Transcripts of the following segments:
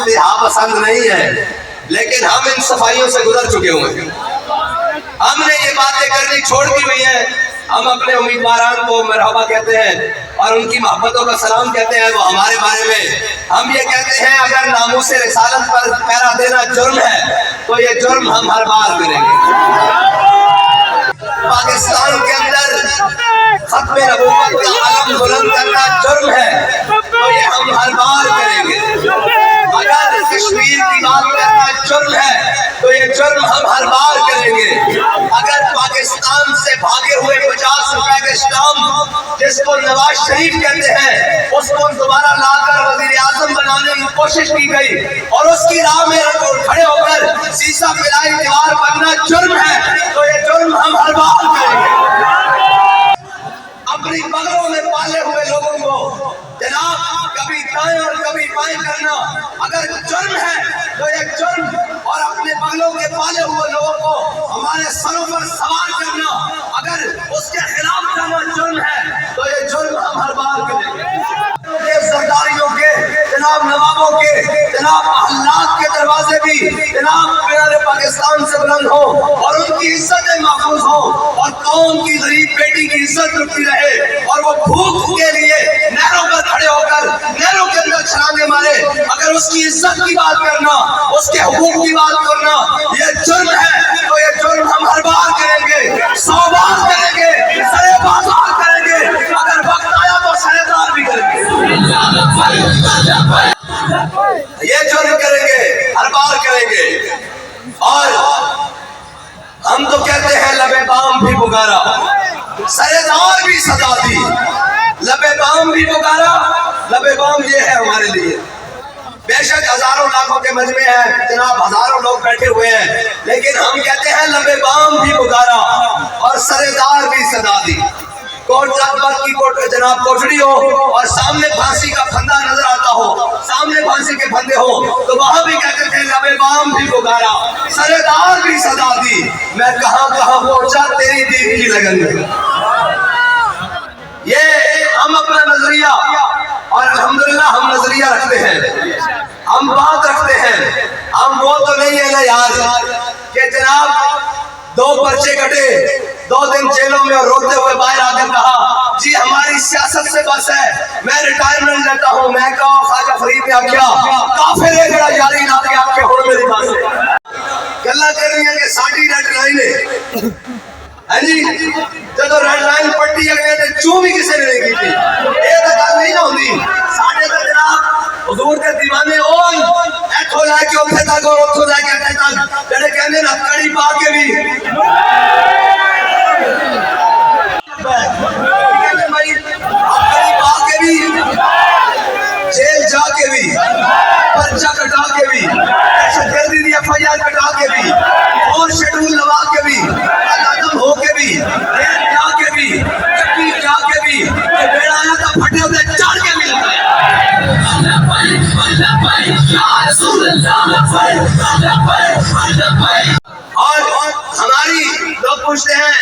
इंतहा पसंद नहीं है, लेकिन हम इन सफाइयों से गुजर चुके हुए हैं। हमने ये बातें करनी छोड़ दी हुई है। हम अपने उम्मीदवारान को मरहबा कहते हैं और उनकी मोहब्बतों का सलाम कहते हैं। वो हमारे बारे में हम ये कहते हैं, अगर नामूस रिसालत पर पहरा देना जुर्म है तो ये जुर्म हम हर बार करेंगे। पाकिस्तान के अंदर खत्मे नबूवत का आलम बुलंद करना जुर्म है तो ये हम हर बार करेंगे। अगर कश्मीर की बात करना जुर्म है तो ये जुर्म हम हर बार करेंगे। अगर पाकिस्तान से भागे हुए 50 रुपए के स्टाम्प जिसको नवाज शरीफ कहते हैं उसको दोबारा लाकर वजीर आजम बनाने की कोशिश की गई और उसकी राह में खड़े होकर शीशा पिलाई दीवार बनना जुर्म है तो ये जुर्म हम हर बार करेंगे। अपनी बगलों में पाले हुए लोगों को जनाब कभी दाएं और कभी बाएं करना अगर जुर्म है तो ये जुर्म, और अपने बगलों के पाले हुए लोगों को हमारे सरों पर सवार करना अगर उसके खिलाफ करना जुर्म है तो ये जुर्म हम हर बार करेंगे। सरदारियों के जनाब नवाबों के जनाब अल्लाह के दरवाजे भी जनाब मीनार पाकिस्तान से बुलंद हो और उनकी इज्जतें महफूज हो और कौम की गरीब बेटी की इज्जत रुकती रहे और वो भूख के लिए नहरों पर खड़े होकर नहरों के अंदर छलांगे मारे। अगर उसकी इज्जत की बात करना, उसके हुकूक की बात करना ये जुर्म है तो ये जुर्म हम हर बार करेंगे, 100 बार करेंगे, सरे बाजार करेंगे, अगर वक्त आया तो सरेदार भी करेंगे। ये जुर्म करेंगे, हर बार करेंगे। और हम तो कहते हैं लबे बाम भी पुकारा, सरेदार भी सजा दी। लबे बाम भी पुकारा, लबे बाम ये है हमारे लिए। बेशक हजारों लाखों के मजमे हैं जनाब, हजारों लोग बैठे हुए हैं, लेकिन हम कहते हैं लबे बाम भी पुकारा और सरेदार भी सजा दी। कोट अकबर की कोट जनाब कोठड़ी हो और सामने फांसी का फंदा नजर आता हो, सामने फांसी के फंदे हो तो वहां भी कहते थे लबे बाम भी पुकारा, सरेदार भी सजा दी। मैं कहां कहां पहुंचा तेरी दीद की लगन में। ये हम अपना नजरिया, और अल्हम्दुलिल्लाह हम नजरिया रखते हैं, हम बात रखते हैं। हम वो तो नहीं है ना यार कि जनाब 2 पर्चे कटे, 2 दिन जेलों में और रोते हुए बाहर आकर कहा जी हमारी सियासत से बस है, मैं रिटायरमेंट लेता हूँ। मैं कहा ख्वाजा फरीद ने आख्या काफिर एकड़ा जारी ना के आपके होड़ मेरी बात से गल्ला करनी है कि साडी रेड लाइन है जी, जब रेड लाइन पट्टी अगले ते चू भी किसी ने नहीं की थी। ये तो गल नहीं ना होंदी साडे तो जनाब हुजूर के दीवाने ओन एथों लैके उत्थे तक और उत्थों लैके अटे तक जेड़े कहंदे ना कड़ी पा के भी जेल जाके भी, पर्चा कटा के भी, दहशतगर्दी दी FIR कटा के भी, और शेड्यूल लगा के भी, आदम हो के भी, जेल जाके भी, चक्की जाके भी, बेड़ा आया था फटे हुए चढ़ के भी और हमारी लोग पूछते हैं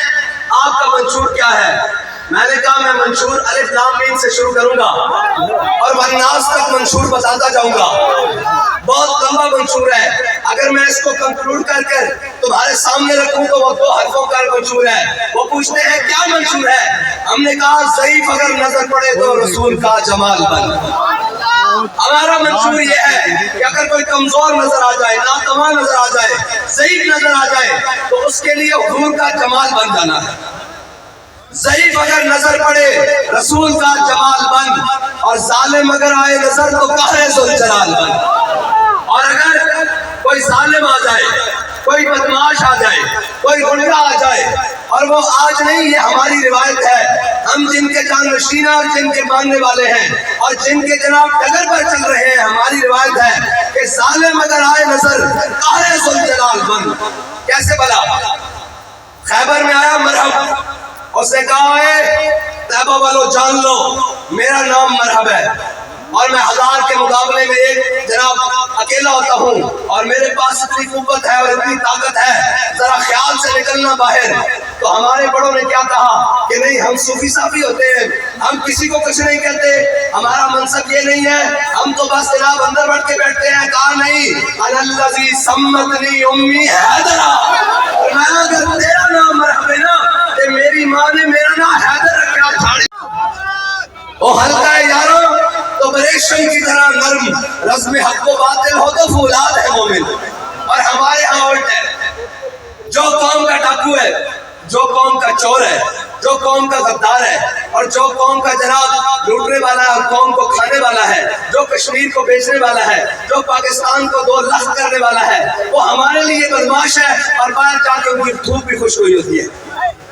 आपका मंशूर क्या है? मैंने कहा मैं मंशूर अलिफ लाम मीम से शुरू करूंगा और वन्नास तक मंशूर बताता जाऊंगा। बहुत लंबा मंशूर है, अगर मैं इसको कंक्लूड कर कर तुम्हारे सामने रखूं तो वो 2 हरफों का मंशूर है। वो पूछते हैं क्या मंशूर है? हमने कहा ज़ईफ अगर नजर पड़े तो रसूल का जमाल बन। हमारा मंशूर ये है कि अगर कोई कमजोर नजर आ जाए, नातवा नजर आ जाए, ज़ईफ नजर आ जाए तो उसके लिए हुजूर का जमाल बन जाना है। ज़ईफ अगर नजर पड़े रसूल का जमाल बन, और जालिम अगर आए नजर तो कहरे ज़ुल जलाल बन। और अगर कोई जालिम आ जाए, कोई बदमाश आ जाए, कोई गुंडा आ जाए, और वो आज नहीं, ये हमारी रिवायत है, हम जिनके जानशीना और जिनके मानने वाले हैं और जिनके जनाब डगर पर चल रहे हैं, हमारी रिवायत है कि जालिम अगर आए नजर कहरे ज़ुल जलाल बन। कैसे भला? खैबर में आया मरहब, उसने कहा है तैबा वालों जान लो मेरा नाम मरहब है और मैं 1000 के मुकाबले में एक जनाब अकेला होता हूँ और मेरे पास इतनी कुव्वत है और इतनी ताकत है, जरा ख्याल से निकलना बाहर। तो हमारे बड़ों ने क्या कहा कि नहीं हम सूफी साफी होते हैं, हम किसी को कुछ नहीं कहते, हमारा मनसब ये नहीं है, हम तो बस जनाब अंदर बैठ के बैठते हैं। कहा نہیں الذی سمتنی امی حیدرا، میں اگر تیرا نام مرحب ہے نا کہ میری ماں نے میرا نام حیدر رکھا چھاڑی. وہ ہلکا ہے یارو تو بریشم کی طرح نرم، رزم حق و باطل ہو تو فولاد ہے مومن. اور ہمارے ہاں الٹ ہے، جو قوم کا ڈاکو ہے، جو قوم کا چور ہے، جو قوم کا غدار ہے، اور جو قوم کا جناب لوٹنے والا ہے اور قوم کو کھانے والا ہے، جو کشمیر کو بیچنے والا ہے، جو پاکستان کو دو لخت کرنے والا ہے، وہ ہمارے لیے بدماش ہے اور باہر جا کے ان کی دھوپ بھی خوش ہوئی ہوتی ہے.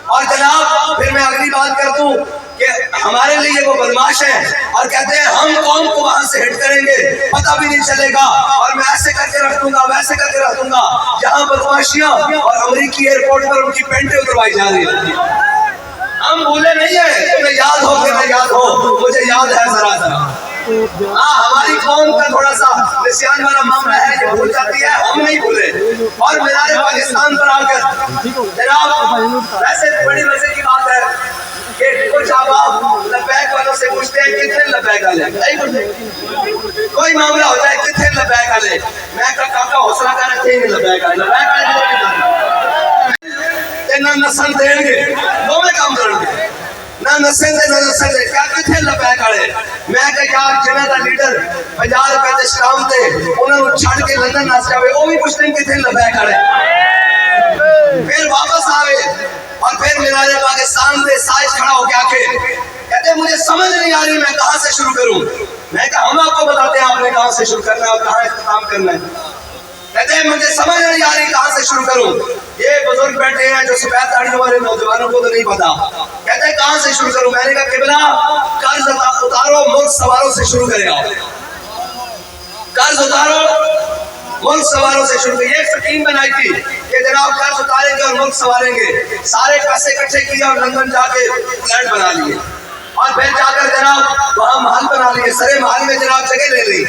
اور جناب پھر میں اگلی بات کرتا ہوں کہ ہمارے لیے وہ بدماش ہے اور کہتے ہیں ہم قوم کو وہاں سے ہٹ کریں گے، پتہ بھی نہیں چلے گا اور میں ایسے کر کے رکھ دوں گا ویسے کر کے رکھ دوں گا. یہاں بدماشیاں اور امریکی ایئرپورٹ پر ان کی پینٹیں اتروائی جا رہی ہیں. ہم بھولے نہیں ہیں، تمہیں یاد ہو کہ میں یاد ہو، مجھے یاد ہے ذرا ذرا. ہاں ہماری قوم کا تھوڑا سا نسیان والا معاملہ ہے، یہ بھول جاتی ہے، ہم نہیں بھولے. اور مینار پاکستان پر آ کر جناب ویسے بڑی مزے کی بات ہے کہ کچھ احباب لبیک والوں سے پوچھتے ہیں کتنے لبیک والے، کوئی معاملہ ہو جائے کتنے لبیک والے، میں کہا کاکا حوصلہ کر رکھے ہیں لبیک والے، لبیک والے نہ نسل دیں گے، دو میں کام کریں گے، نہ نسل دے نہ نسل دے، کیا کتنے لبیک والے. میں کہا یار جنہاں دا لیڈر 50 روپے دے شام تے انہوں نے چھڑ کے لندن نس جاوے، وہ بھی پوچھتے ہیں کتنے لبیک والے. پھر واپس آوے اور پھر مینار پاکستان دے سائز کھڑا ہو گیا کہ کہتے مجھے سمجھ نہیں آ رہی میں کہاں سے شروع کروں. میں کہا ہم آپ کو بتاتے ہیں آپ نے کہاں سے شروع کرنا ہے اور کہاں اختتام کرنا ہے. کہتے ہیں مجھے سمجھ نہیں آ رہی کہاں سے شروع کروں. یہ بزرگ بیٹھے ہیں جو سفید داڑھی والے نوجوانوں کو تو نہیں پتا. کہتے ہیں کہاں سے شروع کروں. میں نے کہا قبلہ قرض اتارو ملک سواروں سے شروع کرے گا. قرض اتارو ملک سواروں سے شروع کرے. ایک سکیم بنائی تھی کہ جناب قرض اتاریں گے اور ملک سواریں گے. سارے پیسے اکٹھے کیے اور لندن جا کے فلیٹ بنا لیے اور پھر جا کر جناب وہاں محل بنا لیے. سرے محل میں جناب جگہ لے لی.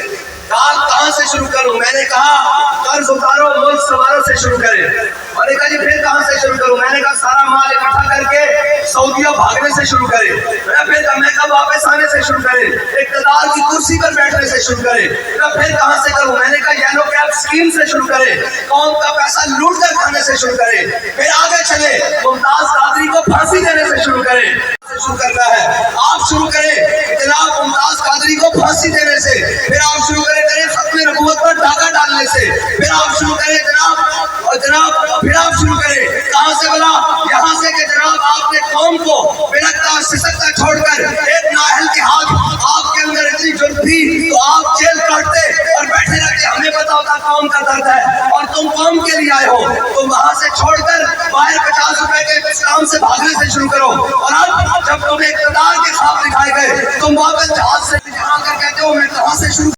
کہاں سے شروع کروں. میں نے کہا قرض اتارو ملک سواروں سے شروع کریں. اور نے کہا جی پھر کہاں سے شروع کروں. میں نے کہا سارا مال اکٹھا کر کے سعودیہ بھاگنے سے شروع کریں. میں کہا واپس آنے سے شروع کریں. اقتدار کی کرسی پر بیٹھنے سے شروع کریں. پھر کہاں سے کروں. میں نے کہا یلو کیب اسکیم سے شروع کریں. قوم کا پیسہ لوٹ کر کھانے سے شروع کریں. پھر آگے چلے ممتاز قادری کو پھانسی دینے سے شروع کریں. شروع کرنا ہے آپ شروع کریں جناب ممتاز قادری کو پھانسی دینے سے. پھر آپ شروع کریں ختم نبوت پر ڈاکہ ڈالنے سے. پھر آپ شروع کریں جناب پھر آپ شروع کریں کہاں سے بلا یہاں سے کہ جناب آپ نے قوم کو بلکتا سسکتا چھوڑ کر ایک نااہل کے ہاتھ آپ کے اندر اتنی جرت تھی تو آپ جیل کاٹتے اور بیٹھے رہتے. ہمیں پتا ہوتا قوم کا درد ہے اور تم قوم کے لیے آئے ہو. تو وہاں سے چھوڑ کر باہر 50 روپے کے اسلام سے بھاگنے سے شروع کرو. اور اب جب تمہیں اقتدار کے خواب دکھائے گئے تم واپس جہاز سے جہاں کر کہتے ہو میں کہاں سے شروع